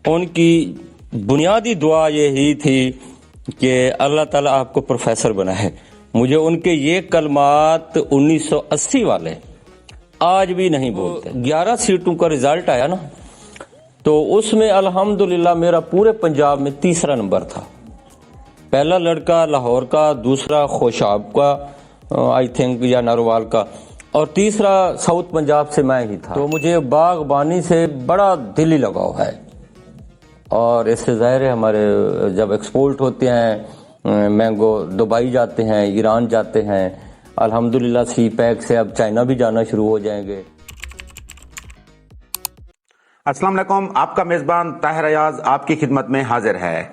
ان کی بنیادی دعا یہی تھی کہ اللہ تعالیٰ آپ کو پروفیسر بنائے. مجھے ان کے یہ کلمات 1980 والے آج بھی نہیں بولتے. 11 سیٹوں کا رزلٹ آیا نا، تو اس میں الحمدللہ میرا پورے پنجاب میں تیسرا نمبر تھا. پہلا لڑکا لاہور کا، دوسرا خوشاب کا آئی تھنک یا ناروال کا، اور تیسرا ساؤتھ پنجاب سے میں ہی تھا. تو مجھے باغبانی سے بڑا دلی لگاؤ ہے، اور اس سے ظاہر ہے ہمارے جب ایکسپورٹ ہوتے ہیں مینگو دبئی جاتے ہیں، ایران جاتے ہیں، الحمدللہ سی پیک سے اب چائنا بھی جانا شروع ہو جائیں گے. السلام علیکم، آپ کا میزبان طاہر ایاز آپ کی خدمت میں حاضر ہے.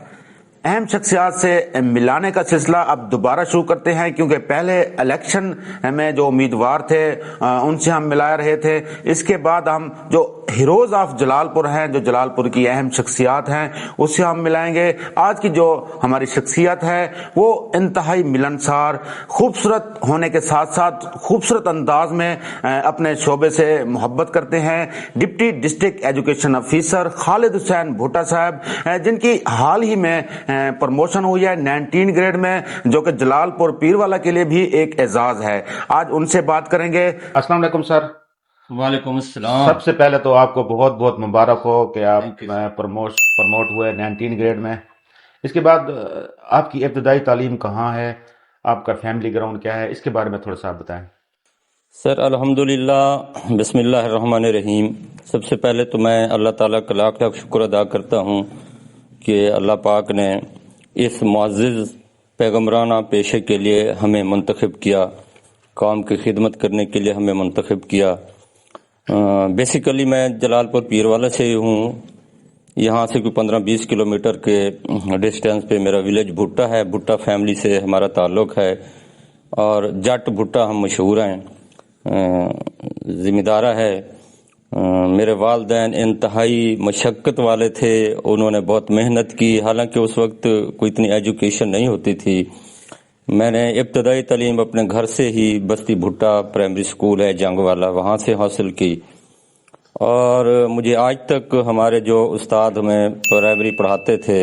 اہم شخصیات سے ملانے کا سلسلہ اب دوبارہ شروع کرتے ہیں، کیونکہ پہلے الیکشن میں جو امیدوار تھے ان سے ہم ملا رہے تھے. اس کے بعد ہم جو ہیروز آف جلال پور ہیں، جو جلال پور کی اہم شخصیات ہیں، اس سے ہم ملائیں گے. آج کی جو ہماری شخصیت ہے وہ انتہائی ملنسار، خوبصورت ہونے کے ساتھ ساتھ خوبصورت انداز میں اپنے شعبے سے محبت کرتے ہیں. Deputy district education officer Khalid Hussain بھٹا صاحب، جن کی حال ہی میں پروموشن ہوئی ہے 19 گریڈ میں، جو کہ جلال پور پیروالا کے لیے بھی ایک اعزاز ہے. آج ان سے بات کریں گے. السلام علیکم سر. وعلیکم السلام. سب سے پہلے تو آپ کو بہت بہت مبارک ہو کہ آپ پروموٹ ہوئے 19 گریڈ میں. اس کے بعد آپ کی ابتدائی تعلیم کہاں ہے، آپ کا فیملی گراؤنڈ کیا ہے، اس کے بارے میں تھوڑا سا بتائیں. سر الحمدللہ، بسم اللہ الرحمن الرحیم. سب سے پہلے تو میں اللہ تعالیٰ کا لاکھ لاکھ شکر ادا کرتا ہوں کہ اللہ پاک نے اس معزز پیغمبرانہ پیشے کے لیے ہمیں منتخب کیا، قوم کی خدمت کرنے کے لیے ہمیں منتخب کیا. بیسیکلی میں جلال پور پیروالا سے ہوں. یہاں سے کوئی 15-20 کلومیٹر کے ڈسٹینس پہ میرا ولیج بھٹا ہے. بھٹا فیملی سے ہمارا تعلق ہے، اور جٹ بھٹا ہم مشہور ہیں. ذمہ دارہ ہے. میرے والدین انتہائی مشقت والے تھے، انہوں نے بہت محنت کی. حالانکہ اس وقت کوئی اتنی ایجوکیشن نہیں ہوتی تھی. میں نے ابتدائی تعلیم اپنے گھر سے ہی بستی بھٹا پرائمری سکول ہے جنگ والا، وہاں سے حاصل کی. اور مجھے آج تک ہمارے جو استاد ہمیں پرائمری پڑھاتے تھے،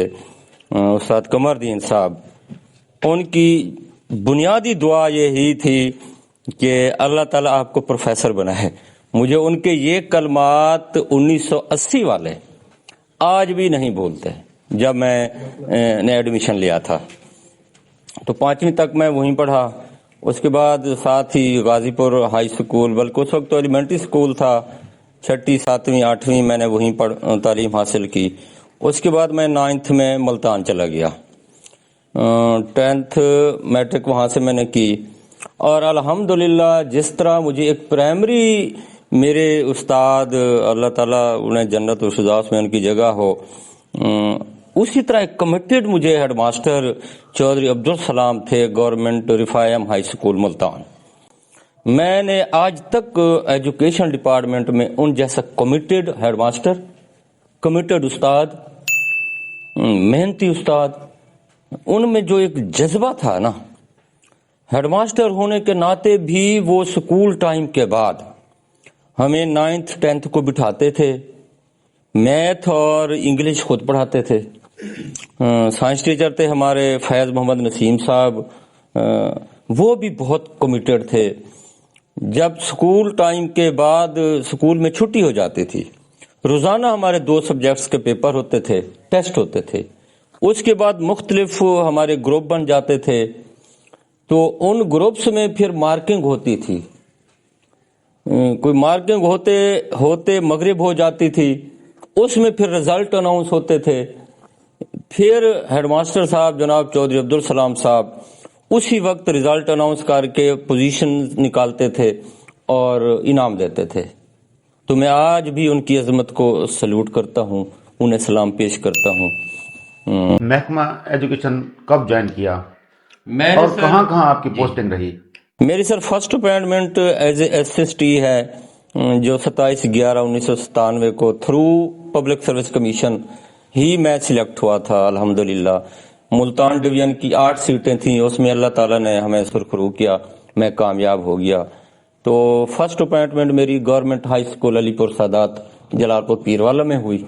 استاد قمر دین صاحب، ان کی بنیادی دعا یہی تھی کہ اللہ تعالیٰ آپ کو پروفیسر بنائے. مجھے ان کے یہ کلمات 1980 والے آج بھی نہیں بولتے. جب میں نے ایڈمیشن لیا تھا تو 5ویں تک میں وہیں پڑھا. اس کے بعد ساتھ ہی غازی پور ہائی سکول، بلکہ اس وقت تو ایلیمنٹری سکول تھا، 6ٹی 7ویں 8ویں میں نے وہیں تعلیم حاصل کی. اس کے بعد میں 9th میں ملتان چلا گیا. 10th میٹرک وہاں سے میں نے کی. اور الحمدللہ جس طرح مجھے ایک پرائمری میرے استاد، اللہ تعالیٰ انہیں جنت الفردوس میں ان کی جگہ ہو، اسی طرح ایک کمیٹڈ مجھے ہیڈ ماسٹر چودھری عبدالسلام تھے، گورنمنٹ رفاعیم ہائی سکول ملتان. میں نے آج تک ایجوکیشن ڈپارٹمنٹ میں ان جیسا کمیٹڈ ہیڈ ماسٹر، کمیٹڈ استاد، محنتی استاد، ان میں جو ایک جذبہ تھا نا، ہیڈ ماسٹر ہونے کے ناطے بھی وہ سکول ٹائم کے بعد ہمیں 9th 10th کو بٹھاتے تھے. میتھ اور انگلش خود پڑھاتے تھے. سائنس ٹیچر تھے ہمارے فیض محمد نسیم صاحب، وہ بھی بہت کمیٹڈ تھے. جب سکول ٹائم کے بعد سکول میں چھٹی ہو جاتی تھی، روزانہ ہمارے 2 سبجیکٹس کے پیپر ہوتے تھے، ٹیسٹ ہوتے تھے. اس کے بعد مختلف ہمارے گروپ بن جاتے تھے، تو ان گروپس میں پھر مارکنگ ہوتی تھی. کوئی مارکنگ ہوتے مغرب ہو جاتی تھی، اس میں پھر رزلٹ اناؤنس ہوتے تھے. پھر ہیڈ ماسٹر صاحب جناب چودھری عبدالسلام صاحب اسی وقت رزلٹ اناؤنس کر کے پوزیشن نکالتے تھے اور انعام دیتے تھے. تو میں آج بھی ان کی عظمت کو سلوٹ کرتا ہوں، انہیں سلام پیش کرتا ہوں. محکمہ ایجوکیشن کب جوائن کیا اور کہاں کہاں آپ کی پوسٹنگ رہی؟ میری sir first appointment as a SST ہے، جو 27/11/1997 کو تھرو پبلک سروس کمیشن ہی میں سلیکٹ ہوا تھا. الحمدللہ ملتان ڈویژن کی 8 سیٹیں تھیں، اس میں اللہ تعالیٰ نے ہمیں سرخرو کیا، میں کامیاب ہو گیا. تو فرسٹ اپائنٹمنٹ میری گورنمنٹ ہائی سکول علی پور سادات جلال پور پیروالا میں ہوئی.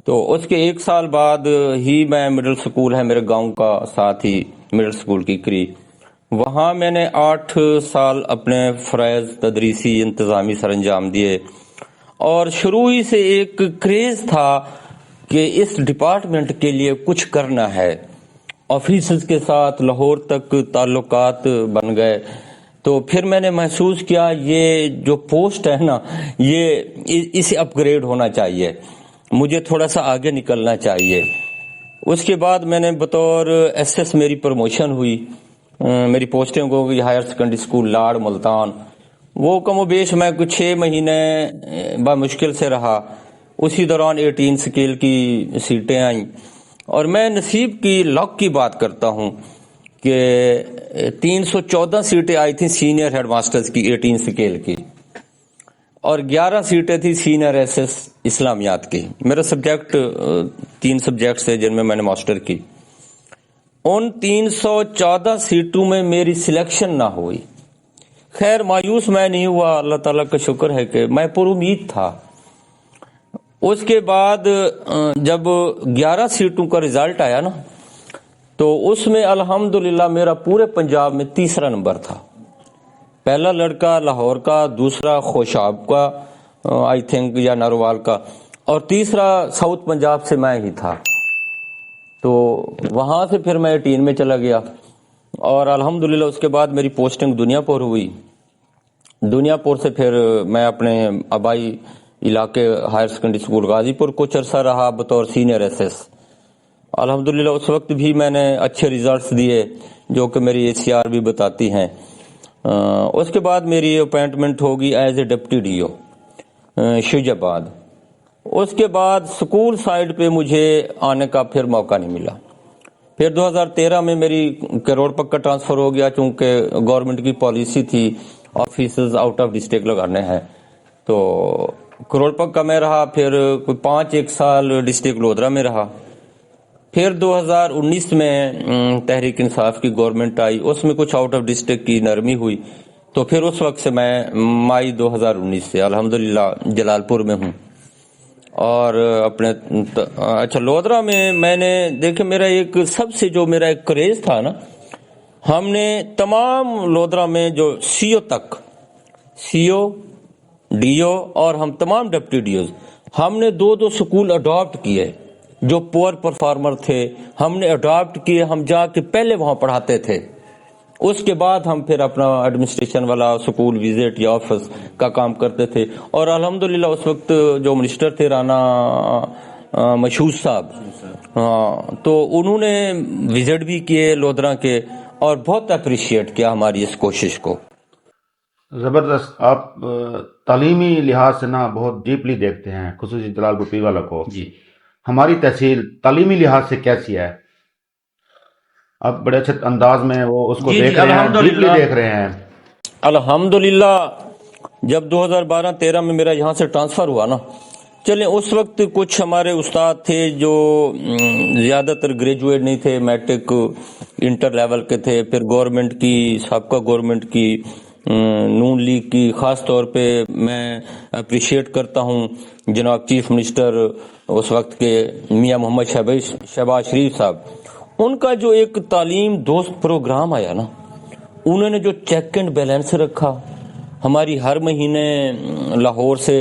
تو اس کے 1 سال بعد ہی میں مڈل سکول ہے میرے گاؤں کا ساتھ ہی مڈل سکول کی کری، وہاں میں نے 8 سال اپنے فرائض تدریسی انتظامی سر انجام دیے، اور شروع ہی سے ایک کریز تھا کہ اس ڈپارٹمنٹ کے لیے کچھ کرنا ہے۔ آفیسرز کے ساتھ لاہور تک تعلقات بن گئے، تو پھر میں نے محسوس کیا یہ جو پوسٹ ہے نا، یہ اسے اپ گریڈ ہونا چاہیے، مجھے تھوڑا سا آگے نکلنا چاہیے۔ اس کے بعد میں نے بطور ایس ایس میری پروموشن ہوئی، میری پوسٹنگ ہو گئی ہائر سیکنڈری اسکول لاڑ ملتان۔ وہ کم و بیش میں کچھ 6 مہینے بمشکل سے رہا، اسی دوران 18 سکیل کی سیٹیں آئیں، اور میں نصیب کی لک کی بات کرتا ہوں کہ 314 سیٹیں آئی تھیں سینئر ہیڈ ماسٹرز کی 18 سکیل کی، اور 11 سیٹیں تھی سینئر ایس ایس اسلامیات کی۔ میرا سبجیکٹ 3 سبجیکٹس تھے جن میں میں نے ماسٹر کی۔ ان 314 سیٹوں میں میری سلیکشن نہ ہوئی۔ خیر مایوس میں نہیں ہوا، اللہ تعالیٰ کا شکر ہے کہ میں پر امید تھا۔ اس کے بعد جب 11 سیٹوں کا رزلٹ آیا نا، تو اس میں الحمدللہ میرا پورے پنجاب میں 3را نمبر تھا۔ پہلا لڑکا لاہور کا، دوسرا خوشاب کا آئی تھنک یا ناروال کا، اور تیسرا ساؤتھ پنجاب سے میں ہی تھا۔ تو وہاں سے پھر میں 18 میں چلا گیا، اور الحمدللہ اس کے بعد میری پوسٹنگ دنیا پور ہوئی۔ دنیا پور سے پھر میں اپنے آبائی علاقے ہائر سیکنڈری اسکول غازی پور کچھ عرصہ رہا بطور سینئر ایس ایس۔ الحمدللہ اس وقت بھی میں نے اچھے ریزلٹس دیے جو کہ میری ACR بھی بتاتی ہیں۔ اس کے بعد میری اپائنٹمنٹ ہوگی as a deputy D O شیج آباد۔ اس کے بعد سکول سائڈ پہ مجھے آنے کا پھر موقع نہیں ملا۔ پھر 2013 میں میری کروڑ پکا ٹرانسفر ہو گیا، چونکہ گورنمنٹ کی پالیسی تھی آفیسز آؤٹ آف ڈسٹرکٹ لگانے ہیں، تو کروڑ پکا میں رہا، پھر کوئی 5 سال ڈسٹرکٹ لودھرا میں رہا۔ پھر 2019 میں تحریک انصاف کی گورنمنٹ آئی، اس میں کچھ آؤٹ آف ڈسٹرکٹ کی نرمی ہوئی، تو پھر اس وقت سے میں مئی 2019 سے الحمدللہ جلال پور میں ہوں۔ اور اپنے اچھا لودھرا میں نے دیکھے میرا ایک سب سے جو میرا ایک کریز تھا نا، ہم نے تمام لودھرا میں جو CO تک، CO DO اور ہم تمام ڈپٹی ڈیوز، ہم نے 2 سکول اڈاپٹ کیے جو پور پرفارمر تھے، ہم نے اڈاپٹ کیے، ہم جا کے پہلے وہاں پڑھاتے تھے، اس کے بعد ہم پھر اپنا ایڈمنسٹریشن والا سکول وزٹ یا آفس کا کام کرتے تھے۔ اور الحمدللہ اس وقت جو منسٹر تھے رانا مشہود صاحب، تو انہوں نے وزٹ بھی کیے لودھرا کے، اور بہت اپریشیٹ کیا ہماری اس کوشش کو۔ زبردست، آپ تعلیمی لحاظ سے نا بہت ڈیپلی دیکھتے ہیں، خصوصی جلال پور پیر والا کو۔ جی، ہماری تحصیل تعلیمی لحاظ سے کیسی ہے؟ آپ بڑے اچھے انداز میں وہ اس کو دیکھ رہے ہیں، ڈیپلی دیکھ رہے ہیں۔ الحمدللہ جب 2012-13 میں میرا یہاں سے ٹرانسفر ہوا نا، چلیں اس وقت کچھ ہمارے استاد تھے جو زیادہ تر گریجویٹ نہیں تھے، میٹرک انٹر لیول کے تھے، پھر گورنمنٹ کی سابقہ گورنمنٹ کی نون لیگ کی خاص طور پہ میں اپریشیٹ کرتا ہوں جناب چیف منسٹر اس وقت کے میاں محمد شہباز شریف صاحب، ان کا جو ایک تعلیم دوست پروگرام آیا نا، انہوں نے جو چیک اینڈ بیلنس رکھا، ہماری ہر مہینے لاہور سے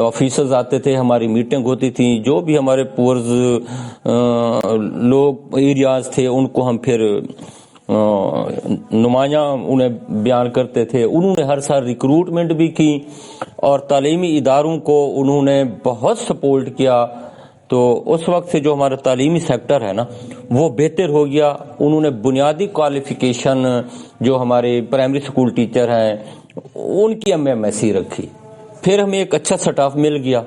آفیسرز آتے تھے، ہماری میٹنگ ہوتی تھی، جو بھی ہمارے پورز لوگ ایریاز تھے ان کو ہم پھر نمایاں انہیں بیان کرتے تھے۔ انہوں نے ہر سال ریکروٹمنٹ بھی کی، اور تعلیمی اداروں کو انہوں نے بہت سپورٹ کیا۔ تو اس وقت سے جو ہمارا تعلیمی سیکٹر ہے نا وہ بہتر ہو گیا۔ انہوں نے بنیادی کوالیفیکیشن جو ہمارے پرائمری سکول ٹیچر ہیں ان کی MMSc رکھی، پھر ہمیں ایک اچھا سٹاف مل گیا،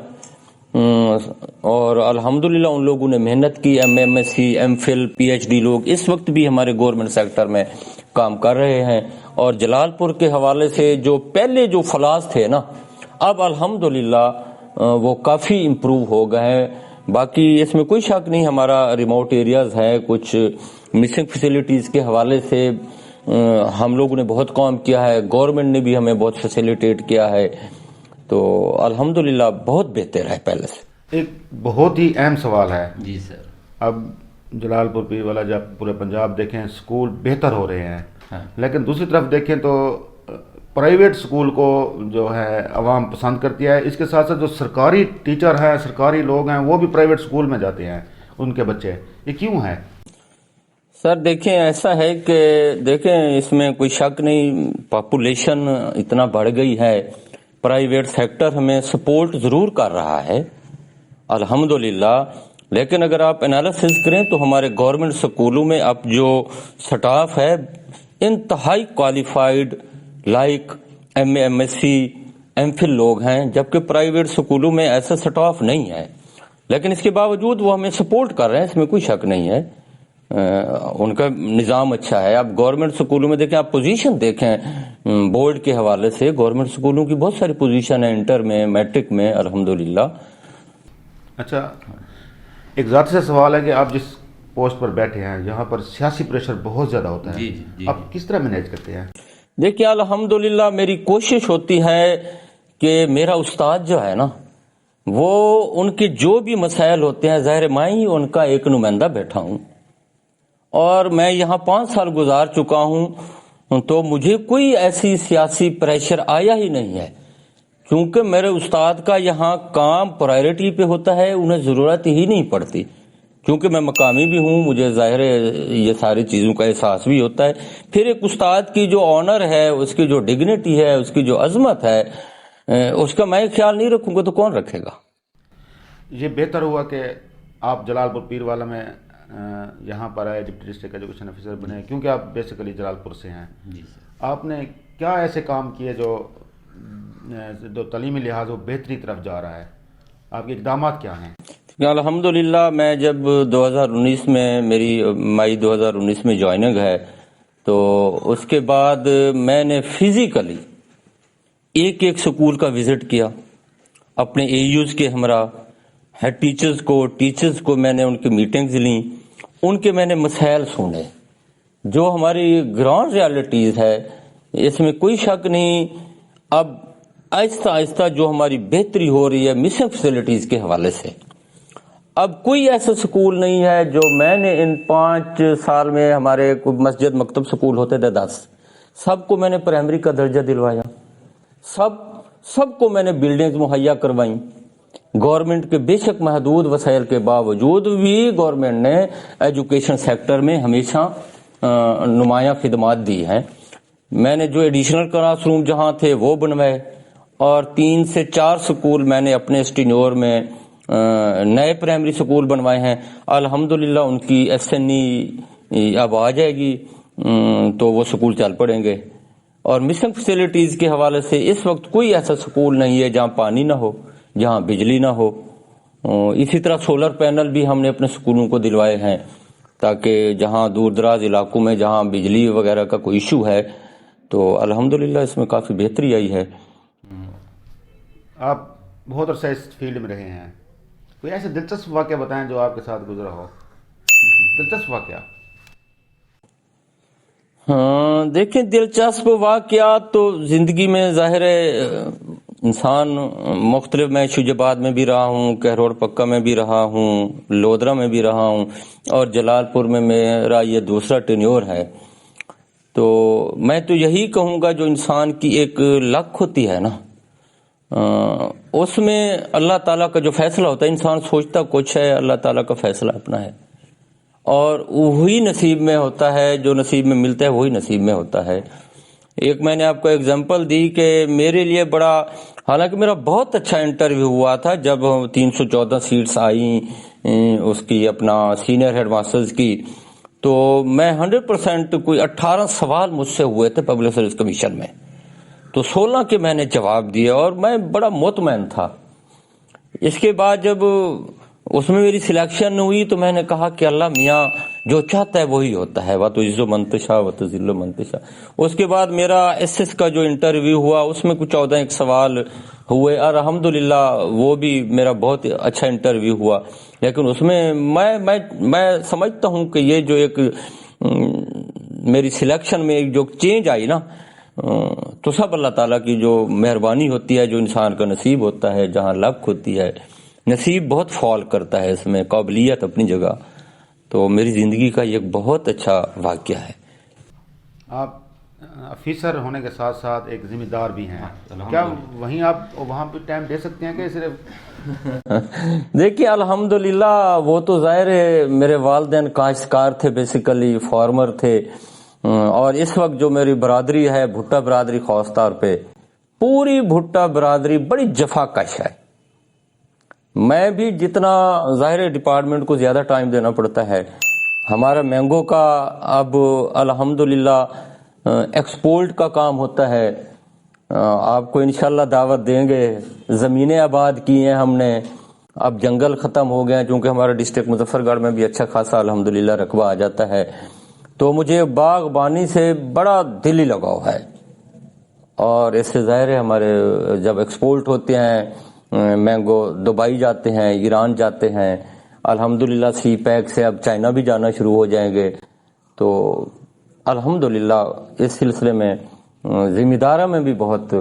اور الحمدللہ ان لوگوں نے محنت کی، MMSc MPhil PhD لوگ اس وقت بھی ہمارے گورنمنٹ سیکٹر میں کام کر رہے ہیں۔ اور جلال پور کے حوالے سے جو پہلے جو فلاز تھے نا، اب الحمدللہ وہ کافی امپروو ہو گئے ہیں۔ باقی اس میں کوئی شک نہیں، ہمارا ریموٹ ایریاز ہے، کچھ مسنگ فیسلٹیز کے حوالے سے ہم لوگوں نے بہت کام کیا ہے، گورنمنٹ نے بھی ہمیں بہت فیسیلیٹیٹ کیا ہے، تو الحمدللہ بہت بہتر ہے پہلے سے۔ ایک بہت ہی اہم سوال ہے جی سر. اب جلال پور پیر والا جب پورے پنجاب دیکھیں اسکول بہتر ہو رہے ہیں لیکن دوسری طرف دیکھیں تو پرائیویٹ اسکول کو جو ہے عوام پسند کرتی ہے. اس کے ساتھ ساتھ جو سرکاری ٹیچر ہیں سرکاری لوگ ہیں وہ بھی پرائیویٹ اسکول میں جاتے ہیں ان کے بچے. یہ کیوں ہے؟ سر دیکھیں ایسا ہے کہ دیکھیں اس میں کوئی شک نہیں، پاپولیشن اتنا بڑھ گئی ہے، پرائیویٹ سیکٹر ہمیں سپورٹ ضرور کر رہا ہے الحمدللہ، لیکن اگر آپ انالیسس کریں تو ہمارے گورنمنٹ سکولوں میں اب جو سٹاف ہے انتہائی qualified like M A M S C M Phil لوگ ہیں، جبکہ پرائیویٹ سکولوں میں ایسا سٹاف نہیں ہے. لیکن اس کے باوجود وہ ہمیں سپورٹ کر رہے ہیں، اس میں کوئی شک نہیں ہے، ان کا نظام اچھا ہے. اب گورنمنٹ سکولوں میں دیکھیں، آپ پوزیشن دیکھیں بورڈ کے حوالے سے، گورنمنٹ سکولوں کی بہت ساری پوزیشن ہیں، انٹر میں میٹرک میں الحمدللہ. اچھا، ایک ذاتی سے سوال ہے کہ آپ جس پوسٹ پر بیٹھے ہیں یہاں پر سیاسی پریشر بہت زیادہ ہوتا ہے، آپ کس طرح مینیج کرتے ہیں؟ دیکھیے الحمدللہ میری کوشش ہوتی ہے کہ میرا استاد جو ہے نا وہ ان کے جو بھی مسائل ہوتے ہیں، ظاہر میں ہی ان کا ایک نمائندہ بیٹھا ہوں اور میں یہاں 5 سال گزار چکا ہوں، تو مجھے کوئی ایسی سیاسی پریشر آیا ہی نہیں ہے، کیونکہ میرے استاد کا یہاں کام پرائرٹی پہ ہوتا ہے، انہیں ضرورت ہی نہیں پڑتی، کیونکہ میں مقامی بھی ہوں، مجھے ظاہر ہے یہ ساری چیزوں کا احساس بھی ہوتا ہے. پھر ایک استاد کی جو آنر ہے، اس کی جو ڈگنیٹی ہے، اس کی جو عظمت ہے، اس کا میں خیال نہیں رکھوں گا تو کون رکھے گا؟ یہ بہتر ہوا کہ آپ جلال پور پیر والا میں یہاں پر آئے، ڈپٹی ڈسٹرکٹ ایجوکیشن آفیسر بنے، کیونکہ آپ بیسیکلی جلال پور سے ہیں. جی سر. آپ نے کیا ایسے کام کیے جو تعلیمی لحاظ وہ بہتری طرف جا رہا ہے؟ آپ کے اقدامات کیا ہیں؟ الحمدللہ میں جب 2019 میں میری مئی 2019 میں جوائننگ ہے، تو اس کے بعد میں نے فزیکلی ایک سکول کا وزٹ کیا، اپنے اے یوز کے ہمراہ، ہیڈ ٹیچرز کو میں نے ان کی میٹنگز لیں، ان کے میں نے مسائل سنے، جو ہماری گراؤنڈ ریالٹیز ہے اس میں کوئی شک نہیں. اب آہستہ آہستہ جو ہماری بہتری ہو رہی ہے مسنگ فیسلٹیز کے حوالے سے، اب کوئی ایسا سکول نہیں ہے جو میں نے ان 5 سال میں، ہمارے مسجد مکتب سکول ہوتے تھے 10، سب کو میں نے پرائمری کا درجہ دلوایا، سب کو میں نے بلڈنگز مہیا کروائیں. گورنمنٹ کے بے شک محدود وسائل کے باوجود بھی گورنمنٹ نے ایجوکیشن سیکٹر میں ہمیشہ نمایاں خدمات دی ہیں. میں نے جو ایڈیشنل کلاس روم جہاں تھے وہ بنوائے، اور 3 سے 4 سکول میں نے اپنے اسٹینیور میں نئے پرائمری سکول بنوائے ہیں. الحمدللہ ان کی ایس این ای اب آ جائے گی تو وہ سکول چل پڑیں گے. اور مسنگ فیسلٹیز کے حوالے سے اس وقت کوئی ایسا سکول نہیں ہے جہاں پانی نہ ہو، جہاں بجلی نہ ہو. اسی طرح سولر پینل بھی ہم نے اپنے سکولوں کو دلوائے ہیں، تاکہ جہاں دور دراز علاقوں میں جہاں بجلی وغیرہ کا کوئی ایشو ہے تو الحمدللہ اس میں کافی بہتری آئی ہے. آپ بہت عرصہ اس فیلڈ میں رہے ہیں، کوئی ایسے دلچسپ واقعہ بتائیں جو آپ کے ساتھ گزرا ہو، دلچسپ واقعہ؟ ہاں دیکھیں، دلچسپ واقعات تو زندگی میں ظاہر ہے انسان مختلف، میں شجاباد میں بھی رہا ہوں، کہروڑ پکا میں بھی رہا ہوں، لودرا میں بھی رہا ہوں، اور جلال پور میں میرا یہ دوسرا ٹینیور ہے. تو میں تو یہی کہوں گا جو انسان کی ایک لک ہوتی ہے نا، اس میں اللہ تعالیٰ کا جو فیصلہ ہوتا ہے، انسان سوچتا کچھ ہے، اللہ تعالیٰ کا فیصلہ اپنا ہے، اور وہی نصیب میں ہوتا ہے، جو نصیب میں ملتا ہے وہی نصیب میں ہوتا ہے. ایک میں نے آپ کو ایگزامپل دی کہ میرے لیے بڑا، حالانکہ میرا بہت اچھا انٹرویو ہوا تھا جب 314 سیٹس آئیں اس کی اپنا سینئر ہیڈ ماسٹرز کی، تو میں 100% کوئی 18 سوال مجھ سے ہوئے تھے پبلک سروس کمیشن میں، تو 16 کے میں نے جواب دیے اور میں بڑا مطمئن تھا. اس کے بعد جب اس میں میری سلیکشن ہوئی تو میں نے کہا کہ اللہ میاں جو چاہتا ہے وہی ہوتا ہے، وَتُعِزُّ مَن تَشَاءُ وَتُذِلُّ مَن تَشَاءُ. اس کے بعد میرا ایس ایس کا جو انٹرویو ہوا اس میں کچھ 14 سوال ہوئے، اور الحمدللہ وہ بھی میرا بہت اچھا انٹرویو ہوا. لیکن اس میں میں سمجھتا ہوں کہ یہ جو ایک میری سلیکشن میں جو چینج آئی نا، تو سب اللہ تعالیٰ کی جو مہربانی ہوتی ہے، جو انسان کا نصیب ہوتا ہے، جہاں لک ہوتی ہے نصیب بہت فال کرتا ہے اس میں، قابلیت اپنی جگہ. تو میری زندگی کا یہ ایک بہت اچھا واقعہ ہے. آپ آفیسر ہونے کے ساتھ ساتھ ایک ذمہ دار بھی ہیں، کیا وہیں آپ وہاں پہ ٹائم دے سکتے ہیں کہ صرف؟ دیکھیے الحمدللہ وہ تو ظاہر ہے میرے والدین کاشتکار تھے، بیسیکلی فارمر تھے، اور اس وقت جو میری برادری ہے بھٹا برادری، خاص طور پہ پوری بھٹا برادری بڑی جفا کش ہے. میں بھی جتنا ظاہر ڈپارٹمنٹ کو زیادہ ٹائم دینا پڑتا ہے. ہمارا مینگو کا اب الحمدللہ ایکسپورٹ کا کام ہوتا ہے. آپ کو انشاءاللہ دعوت دیں گے. زمینیں آباد کی ہیں ہم نے، اب جنگل ختم ہو گئے چونکہ ہمارا ڈسٹرکٹ مظفر گڑھ میں بھی اچھا خاصا الحمدللہ رقبہ آ جاتا ہے. تو مجھے باغبانی سے بڑا دلی لگاؤ ہے، اور اس سے ظاہر ہے ہمارے جب ایکسپورٹ ہوتے ہیں مینگو دبئی جاتے ہیں، ایران جاتے ہیں، الحمدللہ سی پیک سے اب چائنا بھی جانا شروع ہو جائیں گے. تو الحمدللہ اس سلسلے میں ذمہ دارہ میں بھی بہت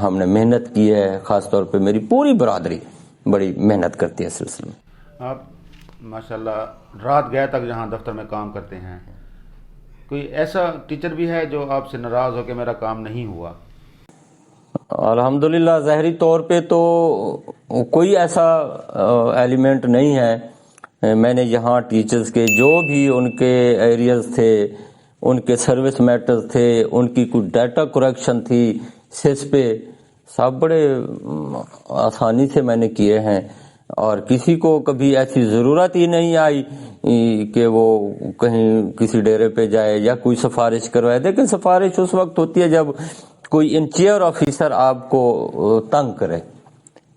ہم نے محنت کی ہے. خاص طور پہ میری پوری برادری بڑی محنت کرتی ہے اس سلسلے میں. آپ ماشاءاللہ رات گئے تک جہاں دفتر میں کام کرتے ہیں، کوئی ایسا ٹیچر بھی ہے جو آپ سے ناراض ہو کہ میرا کام نہیں ہوا؟ الحمدللہ ظاہری طور پہ تو کوئی ایسا ایلیمنٹ نہیں ہے. میں نے یہاں ٹیچرز کے جو بھی ان کے ایریاز تھے، ان کے سروس میٹرز تھے، ان کی کوئی ڈیٹا کریکشن تھی سیس پہ، سب بڑے آسانی سے میں نے کیے ہیں، اور کسی کو کبھی ایسی ضرورت ہی نہیں آئی کہ وہ کہیں کسی ڈیرے پہ جائے یا کوئی سفارش کروائے. دیکھیں سفارش اس وقت ہوتی ہے جب کوئی انچیئر آفیسر آپ کو تنگ کرے.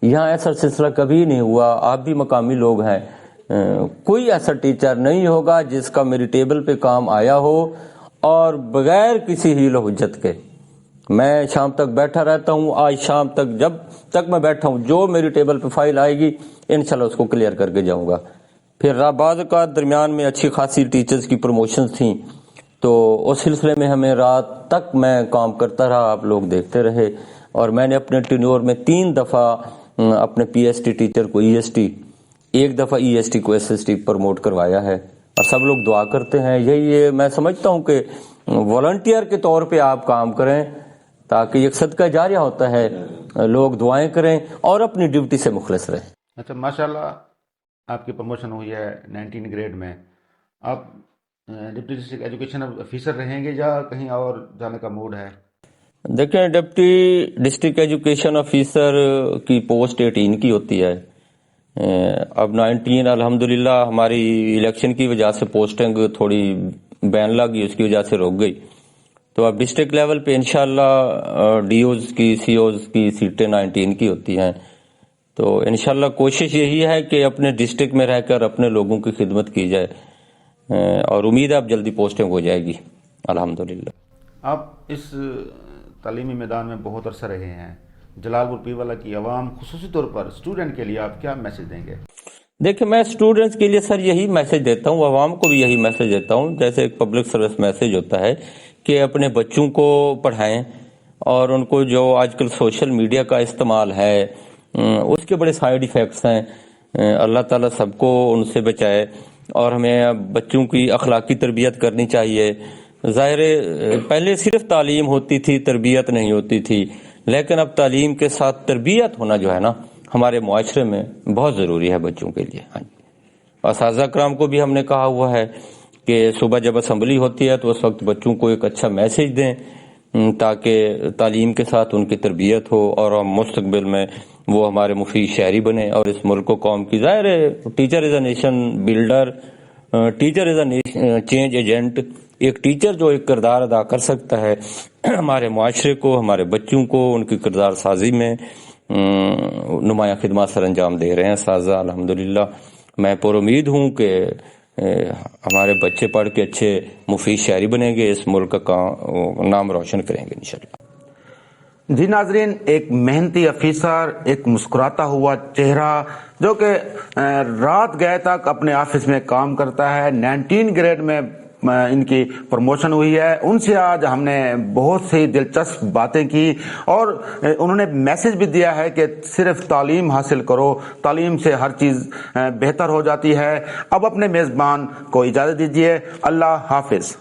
یہاں ایسا سلسلہ کبھی نہیں ہوا. آپ بھی مقامی لوگ ہیں، کوئی ایسا ٹیچر نہیں ہوگا جس کا میری ٹیبل پہ کام آیا ہو اور بغیر کسی حیل و حجت کے. میں شام تک بیٹھا رہتا ہوں. آج شام تک جب تک میں بیٹھا ہوں جو میری ٹیبل پہ فائل آئے گی انشاءاللہ اس کو کلیئر کر کے جاؤں گا. پھر بعض کا درمیان میں اچھی خاصی ٹیچرز کی پروموشنز تھیں، تو اس سلسلے میں ہمیں رات تک میں کام کرتا رہا، آپ لوگ دیکھتے رہے. اور میں نے اپنے ٹینیور میں 3 دفعہ اپنے پی ایس ٹی ٹیچر کو ای ایس ٹی، 1 دفعہ ای ایس ٹی کو ایس ایس ٹی پروموٹ کروایا ہے. اور سب لوگ دعا کرتے ہیں. یہی میں سمجھتا ہوں کہ والنٹیئر کے طور پہ آپ کام کریں تاکہ ایک صدقہ جاریہ ہوتا ہے، لوگ دعائیں کریں اور اپنی ڈیوٹی سے مخلص رہیں. اچھا ماشاءاللہ آپ کی پروموشن ہوئی ہے 19 گریڈ میں. آپ ڈپٹی ڈسٹرکٹ ایجوکیشن آفیسر رہیں گے یا کہیں اور جانے کا موڈ ہے؟ دیکھیں ڈپٹی ڈسٹرکٹ ایجوکیشن آفیسر کی پوسٹ 18 کی ہوتی ہے. اب 19 الحمدللہ ہماری الیکشن کی وجہ سے پوسٹنگ تھوڑی بین لگی، اس کی وجہ سے رک گئی. تو اب ڈسٹرکٹ لیول پہ انشاءاللہ ڈی اوز کی سی اوز کی سیٹیں 19 کی ہوتی ہیں. تو انشاءاللہ کوشش یہی ہے کہ اپنے ڈسٹرکٹ میں رہ کر اپنے لوگوں کی خدمت کی جائے، اور امید ہے اب جلدی پوسٹنگ ہو جائے گی الحمدللہ. آپ اس تعلیمی میدان میں بہت عرصہ رہے ہیں. جلال پور پیروالا کی عوام خصوصی طور پر اسٹوڈنٹ کے لیے آپ کیا میسج دیں گے؟ دیکھیں میں اسٹوڈنٹس کے لیے سر یہی میسج دیتا ہوں، عوام کو بھی یہی میسج دیتا ہوں، جیسے ایک پبلک سروس میسج ہوتا ہے کہ اپنے بچوں کو پڑھائیں، اور ان کو جو آج کل سوشل میڈیا کا استعمال ہے اس کے بڑے سائیڈ ایفیکٹس ہیں. اللہ تعالیٰ سب کو ان سے بچائے، اور ہمیں بچوں کی اخلاقی تربیت کرنی چاہیے. ظاہر پہلے صرف تعلیم ہوتی تھی، تربیت نہیں ہوتی تھی، لیکن اب تعلیم کے ساتھ تربیت ہونا جو ہے نا ہمارے معاشرے میں بہت ضروری ہے بچوں کے لیے. ہاں جی. اساتذہ کرام کو بھی ہم نے کہا ہوا ہے کہ صبح جب اسمبلی ہوتی ہے تو اس وقت بچوں کو ایک اچھا میسج دیں تاکہ تعلیم کے ساتھ ان کی تربیت ہو، اور ہم مستقبل میں وہ ہمارے مفید شہری بنے اور اس ملک و قوم کی. ظاہر ہے teacher is a nation builder, teacher is a change agent. ایک ٹیچر جو ایک کردار ادا کر سکتا ہے ہمارے معاشرے کو، ہمارے بچوں کو ان کی کردار سازی میں نمایاں خدمات سر انجام دے رہے ہیں اساتذہ الحمدللہ. میں پر امید ہوں کہ ہمارے بچے پڑھ کے اچھے مفید شہری بنیں گے، اس ملک کا نام روشن کریں گے انشاءاللہ. جی ناظرین، ایک محنتی افیسر، ایک مسکراتا ہوا چہرہ جو کہ رات گئے تک اپنے آفس میں کام کرتا ہے، 19 گریڈ میں ان کی پروموشن ہوئی ہے، ان سے آج ہم نے بہت سی دلچسپ باتیں کی، اور انہوں نے میسج بھی دیا ہے کہ صرف تعلیم حاصل کرو، تعلیم سے ہر چیز بہتر ہو جاتی ہے۔ اب اپنے میزبان کو اجازت دیجیے، اللہ حافظ۔